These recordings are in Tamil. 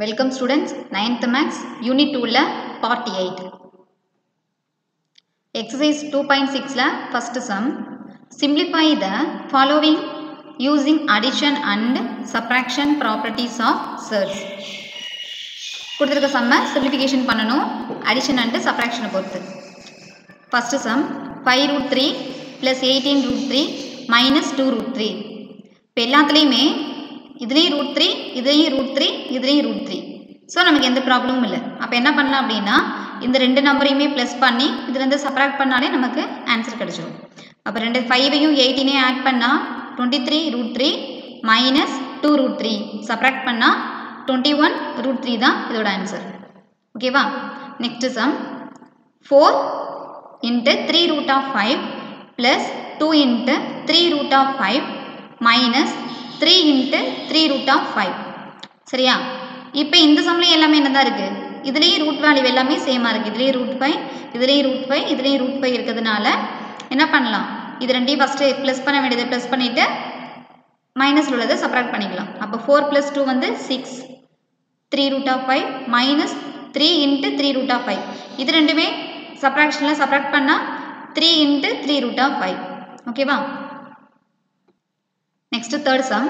Welcome students, 9th Maths, Unit 2 la Part 8. Exercise 2.6 la first sum. Simplify the following using addition and subtraction properties of surds. கொடுத்திருக்க sum simplification பண்ணனும் addition and subtraction பொறுத்து. First sum 5 root 3 plus 18 root 3 minus 2 root 3. இப்போ எல்லாத்துலயுமே இதுலயும் root 3 இதுலயும் root 3 இதுலயும் root 3. சோ நமக்கு எந்த ப்ராப்ளமும் இல்ல. அப்ப என்ன பண்ணலாம் அப்படினா இந்த ரெண்டு நம்பரையுமே ப்ளஸ் பண்ணி இதுல இருந்து சப்ட்ராக்ட் பண்ணாலே நமக்கு ஆன்சர் கிடைச்சிரும். அப்ப ரெண்டு 5ஐயும் 18ஐயும் ஆட் பண்ணா 23 root 3 minus 2 root 3 சப்ட்ராக்ட் பண்ணா 21 root 3 தான் இதோட ஆன்சர். ஓகேவா? Next sum 4 into 3 root of 5 plus 2 into 3 root of 5 minus 3 into 3 root of 5. சரியா? இப்போ இந்த சம்ல எல்லாமே என்னதா இருக்கு? இதுலயே ரூட் வேல்யூ எல்லாமே சேமா இருக்கு. இதுலயே √5, இதுலயே √5, இதுலயே √5 இருக்கிறதுனால என்ன பண்ணலாம்? இது ரெண்டையும் ஃபர்ஸ்ட் ப்ளஸ் பண்ண வேண்டியதை ப்ளஸ் பண்ணிட்டு மைனஸ்ல உள்ளதை சப்ட்ராக்ட் பண்ணிக்கலாம். அப்ப 4 + 2 வந்து 6. 3 root of 5 minus 3 into 3 root of 5. இது ரெண்டுமே சப்ட்ராக்ஷன்ல சப்ட்ராக்ட் பண்ணா 3 into 3 root of 5. ஓகேவா? Next third sum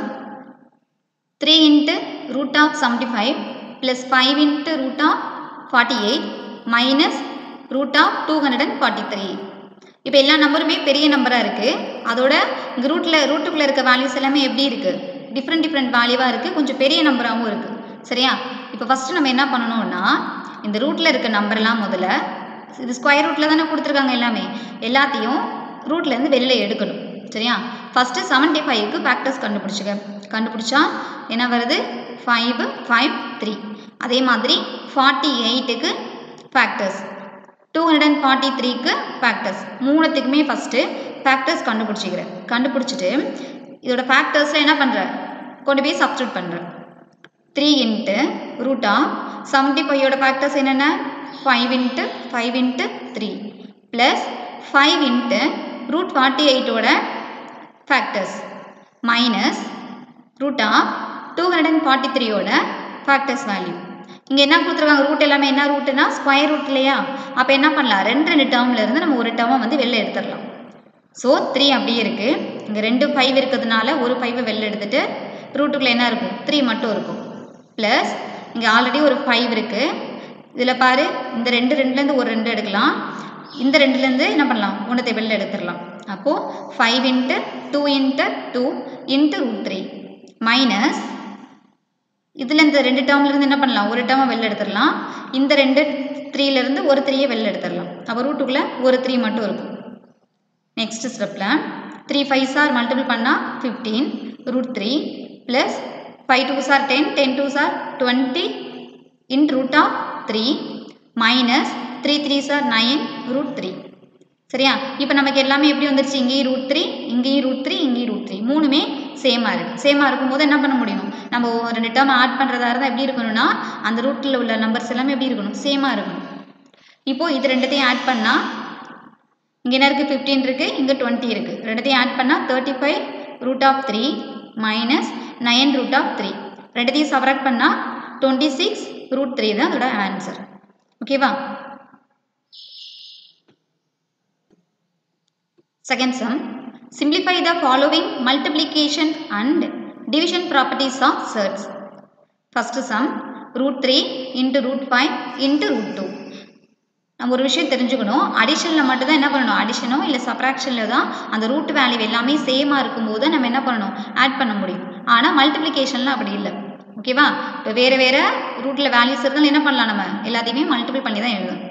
3 into root of 75 plus 5 into root of 48 minus root of 243. இப்போ எல்லா நம்பருமே பெரிய நம்பரா இருக்கு. அதோட இங்க ரூட்டுக்குள்ள இருக்க வேல்யூஸ் எல்லாமே எப்படி இருக்கு? டிஃபரண்ட் வேல்யூவா இருக்கு. கொஞ்சம் பெரிய நம்பராவும் இருக்கு. சரியா? இப்போ ஃபர்ஸ்ட் நம்ம என்ன பண்ணனும்னா இந்த ரூட்ல இருக்க நம்பர் எல்லாம் முதல்ல இது ஸ்கொயர் ரூட்ல தான கொடுத்திருக்காங்க எல்லாமே. எல்லாத்தையும் ரூட்ல இருந்து வெளியில எடுக்கணும். சரியா? ஃபர்ஸ்ட் 75 க்கு ஃபேக்டர்ஸ் கண்டுபிடிச்சா என்ன வருது? 5 5 3. அதே மாதிரி 48 க்கு ஃபேக்டர்ஸ் 243 க்கு ஃபேக்டர்ஸ் மூணுத்துக்குமே ஃபர்ஸ்ட் ஃபேக்டர்ஸ் கண்டுபிடிச்சிட்டு இதோட ஃபேக்டர்ஸ்ல என்ன பண்ற? கொண்டு போய் சப்ஸ்டிட்யூட் பண்ற. 3 into root of 75 ஓட ஃபேக்டர்ஸ் என்னென்ன? 5 into 5 into 3 plus 5 into root 48 ஓட ஃபேக்டர்ஸ் minus root of 243 ஓட ஃபேக்டர்ஸ் வேல்யூ. இங்க என்ன கொடுத்திருக்காங்க? ரூட் எல்லாமே என்ன ரூட்னா ஸ்கொயர் ரூட் இல்லையா? அப்ப என்ன பண்ணலாம்? ரெண்டு டேர்ம்ல இருந்து நம்ம ஒரு டேர்மை வந்து வெளில எடுத்துறலாம். சோ 3 அப்படியே இருக்கு. இங்க ரெண்டு 5 இருக்கிறதுனால ஒரு 5 வெளில எடுத்துட்டு ரூட்டுக்குள்ள என்ன இருக்கும்? 3 மட்டும் இருக்கும். பிளஸ் இங்க ஆல்ரெடி ஒரு 5 இருக்கு. இதுல பாரு இந்த ரெண்டுல இருந்து ஒரு 2 எடுக்கலாம். இந்த ரெண்டுல இருந்து என்ன பண்ணலாம்? ஒண்ணத்தை வெளில எடுத்துறலாம். அப்போ 5 into 2 into 2 into √3 minus இதுல இந்த ரெண்டு டேர்ம்ல இருந்து என்ன பண்ணலாம்? ஒரு டேர்மை வெளில எடுத்துறலாம். இந்த ரெண்டு 3 ல இருந்து ஒரு 3ஐ வெளில எடுத்துறலாம். அப்ப ரூட்டுக்குள்ள ஒரு 3 மட்டும் இருக்கும். நெக்ஸ்ட் ஸ்டெப்ல 3 5s ஆர் மல்டிபிள் பண்ணா 15 √3 plus 5 2s are 10 10 2s are 20 into root of 3 minus 3 3s are 9 √3. சரியா? இப்போ நமக்கு எல்லாமே எப்படி வந்துருச்சு? இங்கேயும் √3 இங்கேயும் √3 இங்கேயும் √3 மூணுமே சேமா இருக்கு. சேமா இருக்கும்போது என்ன பண்ண முடியும்? நம்ம ரெண்டு டேர்ம் ஆட் பண்றதா இருந்தா எப்படி இருக்கணும்னா அந்த ரூட்ல உள்ள நம்பர்ஸ் எல்லாமே எப்படி இருக்கணும்? சேமா இருக்கணும். இப்போ இது ரெண்டுத்தையும் ஆட் பண்ணா இங்க என்ன இருக்கு? 15 இருக்கு, இங்க 20 இருக்கு. ரெண்டுத்தையும் ஆட் பண்ணா 35 root of 3 minus 9 root of 3. ரெண்டுத்தையும் சப்ட்ராக்ட் பண்ணா 26 √3 தான் அதோட ஆன்சர். ஓகேவா? Second sum, simplify the following multiplication and division properties of surds. First sum, √3 into √5 into √2. நம்ம ஒரு விஷயம் தெரிஞ்சுக்கணும். அடிஷன்ல மட்டும் தான் என்ன பண்ணணும்? அடிஷனோ இல்ல சப்ட்ராக்ஷன்ல தான் அந்த ரூட் வேல்யூ எல்லாமே சேமா இருக்கும்போது நம்ம என்ன பண்ணணும்? ஆட் பண்ண முடியும். ஆனா மல்டிப்ளிகேஷன்ல அப்படி இல்ல. ஓகேவா? இப்போ வேற ரூட்ல வேல்யூஸ் இருந்தாலும் என்ன பண்ணலாம்? நம்ம எல்லாத்தையுமே மல்டிபிள் பண்ணி தான் எழுதணும்.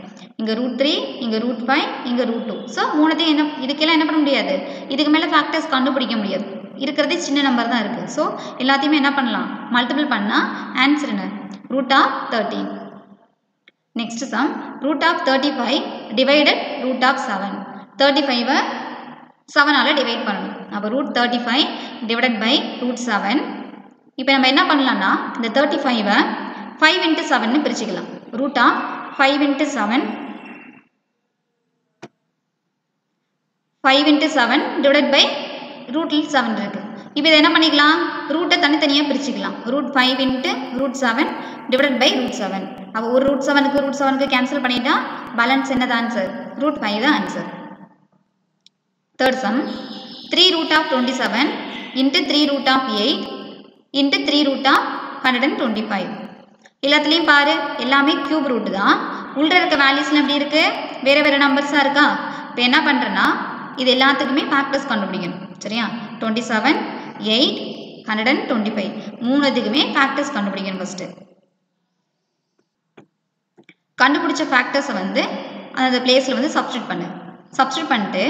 இங்க √3 இங்க √5 இங்க √2. சோ மூணுத்தையும் இதுக்கெல்லாம் என்ன பண்ண முடியாது? இதுக்கு மேல ஃபேக்டர்ஸ் கண்டுபிடிக்க முடியாது. இருக்கிறதே சின்ன நம்பர் தான் இருக்கு. சோ எல்லாத்தையுமே என்ன பண்ணலாம்? மல்டிபிள் பண்ணா ஆன்சர் என்ன? √13. Next sum √35 divided √7. 35 7 ஆல டிவைட் பண்ணனும். அப்ப √35 divided by √7. இப்போ நம்ம என்ன பண்ணலாம்னா இந்த 35 5 into 7 ன்னு பிரிச்சுக்கலாம். √5 into 7 5 into 7 divided by √7 இருக்கு. இப்போ இதை என்ன பண்ணிக்கலாம், ரூட்டை தனித்தனியாக பிரிச்சுக்கலாம். √5 இன்ட்டு √7 டிவைடட் பை √7. அப்போ ஒரு √7க்கு கேன்சல் பண்ணிட்டா பேலன்ஸ் என்னது ஆன்சர், √5 தான் answer. Third sum, 3√27 into 3√8 into 3√125. எல்லாத்துலேயும் பாரு, எல்லாமே கியூப் ரூட் தான். உள்ள இருக்க வேல்யூஸ்லாம் எப்படி இருக்கு, வேற வேற நம்பர்ஸாக இருக்கா. இப்போ என்ன பண்ணுறேன்னா இது எல்லாத்துக்குமே ஃபேக்டர்ஸ் கண்டுபிடிக்கணும். சரியா, 27, 8, 125 மூணுத்துக்குமே ஃபேக்டர்ஸ் கண்டுபிடிக்கணும். ஃபர்ஸ்ட் கண்டுபிடிச்ச ஃபேக்டர்ஸை வந்து அந்த பிளேஸில் வந்து சப்ஸ்டியூட் பண்ணிட்டு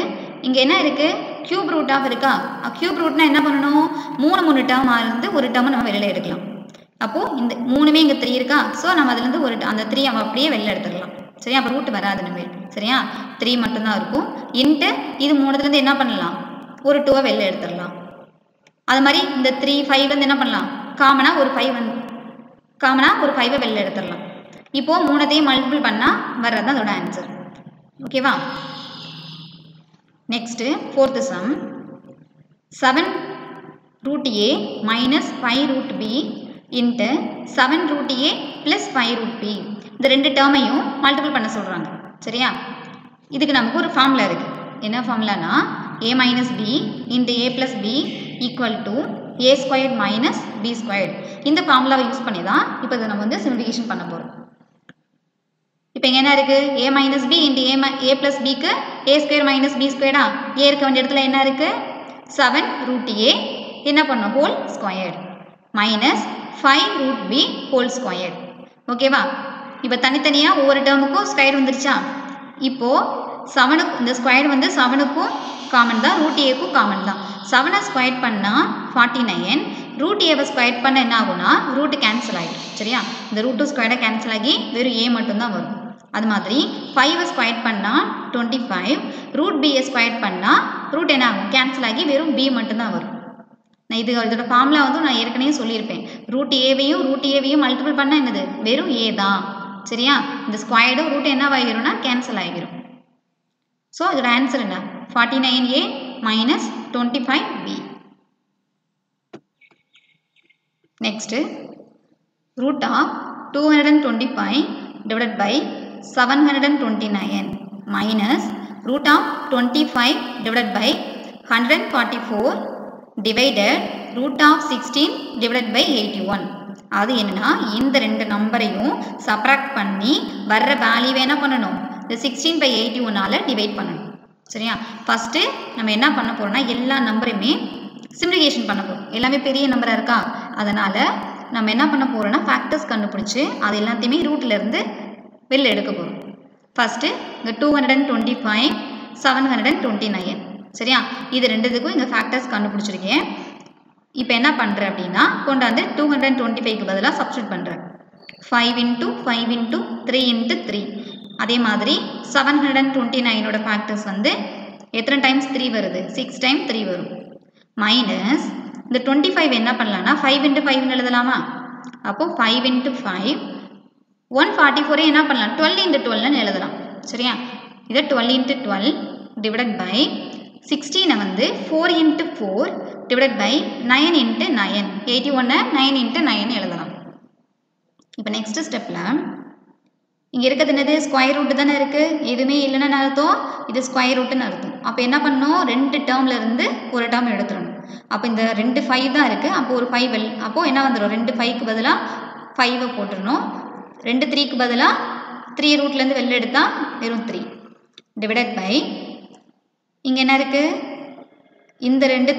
இங்கே என்ன இருக்குது, கியூப் ரூட் ஆஃப் இருக்கா. கியூப் ரூட்னா என்ன பண்ணணும், 3 டேர்மாக இருந்து ஒரு டேர்மை நம்ம வெளியில் எடுக்கலாம். அப்போது இந்த மூணுமே இங்கே 3 இருக்கா. ஸோ நம்ம அதுலேருந்து அந்த 3 நம்ம அப்படியே வெளியில் எடுத்துடலாம். சரியா, அப்போ ரூட் வராது நம்ம. சரியா, 3 மட்டும்தான் இருக்கும். இன்ட்டு இது 3லேருந்து என்ன பண்ணலாம், ஒரு 2 வெளியில் எடுத்துடலாம். அது மாதிரி இந்த 3, 5 வந்து என்ன பண்ணலாம், காமனாக ஒரு 5 வெளியில் எடுத்துடலாம். இப்போது 3த்தையும் மல்டிபிள் பண்ணால் வர்றது தான் அதோட ஆன்சர். ஓகேவா. Next fourth some, 7√a minus 5√b into 7√a plus 5√b இந்த ரெண்டு டேர்மையும் மல்டிபிள் பண்ண சொல்கிறாங்க. சரியா, இதுக்கு நமக்கு ஒரு ஃபார்முலா இருக்குது. என்ன ஃபார்முலானா a minus b into a plus b equal to a² minus b². இந்த ஃபார்முலாவை யூஸ் பண்ணி தான் இப்போ இதை நம்ம வந்து சிம்பிளிஃபிகேஷன் பண்ண போகிறோம். இப்போ இங்கே என்ன இருக்குது, a minus b into a plus பிக்கு a² மைனஸ் b². a இருக்க வேண்டிய இடத்துல என்ன இருக்குது, 7√a என்ன பண்ணோம், whole squared minus 5√b whole squared. ஓகேவா. இப்போ தனித்தனியாக ஒவ்வொரு டேர்முக்கும் ஸ்கொயர் வந்துருச்சா. இப்போது 7க்கு இந்த ஸ்கொயர் வந்து 7க்கும் காமன் தான், √a-க்கும் காமன் தான். 7 ஸ்கொயர் பண்ணால் 49, √a ஸ்கொயர் பண்ண என்ன ஆகும்னா ரூட்டு கேன்சல் ஆகிடும். சரியா, இந்த √2 ஸ்கொயரை கேன்சல் ஆகி வெறும் a மட்டும்தான் வரும். அது மாதிரி 5 ஸ்கொயர் பண்ணால் 25, √b ஸ்கொயர் பண்ணால் ரூட் என்ன ஆகும், கேன்சல் ஆகி வெறும் b மட்டும்தான் வரும். நான் இதோட ஃபார்முலா வந்து நான் ஏற்கனவே சொல்லியிருப்பேன். √a-வையும் மல்டிபிள் பண்ணால் என்னது, வெறும் a தான். சரியா, இந்த ஸ்கொயர்டும் ரூட் என்ன ஆகிரும்னா கேன்சல் ஆகிரும். ஸோ இதோட ஆன்சர் என்ன, 49a minus 25b. Next √225 divided by 729 minus √25 divided by 144 divided √16 divided by 81. அது என்னன்னா இந்த ரெண்டு நம்பரையும் சப்ராக்ட் பண்ணி வர்ற வேல்யூவை என்ன பண்ணணும், இந்த 16/81ஆல் டிவைட் பண்ணணும். சரியா, ஃபஸ்ட்டு நம்ம என்ன பண்ண போகிறோம்னா எல்லா நம்பரையுமே சிம்பிளிஃபிகேஷன் பண்ண போகிறோம். எல்லாமே பெரிய நம்பராக இருக்கா, அதனால் நம்ம என்ன பண்ண போகிறோம்னா ஃபேக்டர்ஸ் கண்டுபிடிச்சி அது எல்லாத்தையுமே ரூட்லேருந்து வெளில எடுக்க போகிறோம். ஃபஸ்ட்டு இந்த 225, 729. சரியா, இது ரெண்டுத்துக்கும் இங்கே ஃபேக்டர்ஸ் கண்டுபிடிச்சிருக்கேன். இப்போ என்ன பண்ணுறேன் அப்படின்னா கொண்டாந்து 225க்கு பதிலாக சப்ஸ்டியூட் பண்ணுறேன். 5 × 5 × 3 × 3. அதே மாதிரி 729ஓட ஃபேக்டர்ஸ் வந்து எத்தனை டைம்ஸ் 3 வருது, 6 டைம்ஸ் 3 வரும். மைனஸ் இந்த 25 என்ன பண்ணலான்னா 5 × 5 எழுதலாமா. அப்போது 5 × 5 144 என்ன பண்ணலாம், 12 × 12 எழுதலாம். சரியா, இதை 12 × 12 டிவைடட் பை 16 வந்து 4 × 4 டிவைடட் பை 9 × 9. 81 9 × 9 எழுதலாம். இப்போ நெக்ஸ்ட் ஸ்டெப்பில் இங்கே இருக்கிறது என்னது, ஸ்கொயர் ரூட்டு தானே இருக்குது. எதுவுமே இல்லைன்னு அர்த்தம், இது ஸ்கொயர் ரூட்டுன்னு அர்த்தம். அப்போ என்ன பண்ணணும், 2 டேர்மில் இருந்து ஒரு டேர்ம் எடுத்துடணும். அப்போ இந்த 2 5 தான் இருக்குது. அப்போது ஒரு 5 அப்போது என்ன வந்துடும், 2 5க்கு பதிலாக 5 போட்டுடணும். 2 3க்கு பதிலாக 3 ரூட்லேருந்து வெளில எடுத்தால் வெறும் 3 டிவைடட் பை இங்கே என்ன இருக்குது, இந்த 2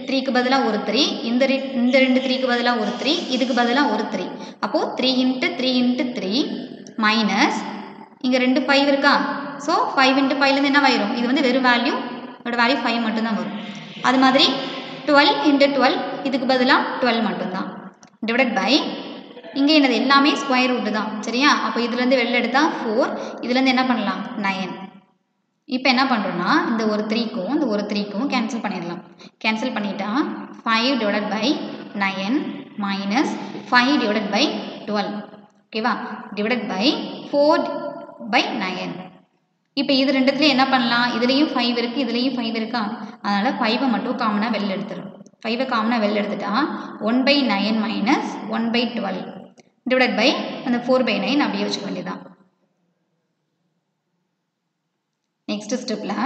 3க்கு பதிலாக ஒரு 3, இந்த 2 3க்கு பதிலாக ஒரு 3, இதுக்கு பதிலாக ஒரு 3. அப்போது 3 × 3 × 3 மைனஸ் இங்கே 2 5 இருக்கா. ஸோ 5 × 5லேருந்து என்ன ஆயிரும், இது வந்து வெறும் வேல்யூ, இதோட வேல்யூ 5 மட்டும்தான் வரும். அது மாதிரி 12 × 12 இதுக்கு பதிலாக 12 மட்டும்தான் டிவைடட் பை இங்கே என்னது எல்லாமே ஸ்கொயர் ரூட்டு தான். சரியா, அப்போ இதுலேருந்து வெளில எடுத்தால் 4, இதுலேருந்து என்ன பண்ணலாம் 9. இப்போ என்ன பண்ணுறோன்னா இந்த ஒரு 3க்கும் இந்த ஒரு 3க்கும் கேன்சல் பண்ணிடலாம். கேன்சல் பண்ணிட்டா 5 divided by 9 minus 5 divided by 12. ஓகேவா, டிவைடட் பை 4/9. இப்போ இது ரெண்டுத்துலேயும் என்ன பண்ணலாம், இதுலேயும் 5 இருக்குது, இதுலேயும் 5 இருக்கா. அதனால் 5 மட்டும் காமனாக வெளில எடுத்துடும். 5 காமனாக வெளில எடுத்துட்டா 1/9 மைனஸ் 1/12 டிவைட் பை அந்த 4/9 அப்படியே வச்சுக்க வேண்டியதான். நெக்ஸ்ட் ஸ்டெப்பில்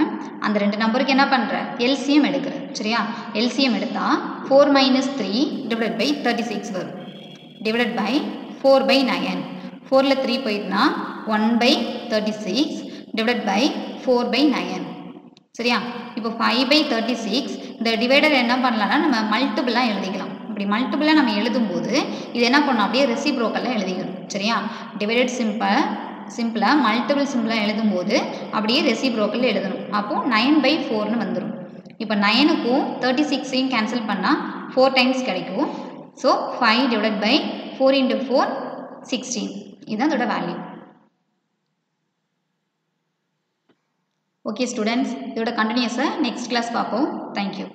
அந்த ரெண்டு நம்பருக்கு என்ன பண்ணுற, எல்சிஎம் எடுக்கிற. சரியா, எல்சிஎம் எடுத்தால் 4 மைனஸ் 3 டிவைட் பை 36 வரும். Divide by 4/9. 4ல் 3 போயிட்டுனா 1/36 டிவைட் பை 4/9. சரியா, இப்போ 5/36 இந்த டிவைடர் என்ன பண்ணலாம்னா நம்ம மல்டிபிளாக எழுதிக்கலாம். இப்படி மல்டிபிளாக நம்ம எழுதும்போது இது என்ன பண்ணணும், அப்படியே ரெசிப்ரோக்கலில் எழுதிக்கணும். சரியா, டிவைடட் சிம்பிளாக மல்டிபிள் சிம்பிளாக எழுதும்போது அப்படியே ரெசிப்ரோக்கல் எழுதணும். அப்போது 9/4ன்னு வந்துடும். இப்போ 9க்கும் 36ஐயும் கேன்சல் பண்ணால் 4 டைம்ஸ் கிடைக்கும். So 5 divide by 4 × 4 16. இதுதான் அதோட வேல்யூ. ஓகே ஸ்டூடெண்ட்ஸ், இதோட கண்டினியூஸை நெக்ஸ்ட் கிளாஸ் பார்ப்போம். தேங்க்யூ.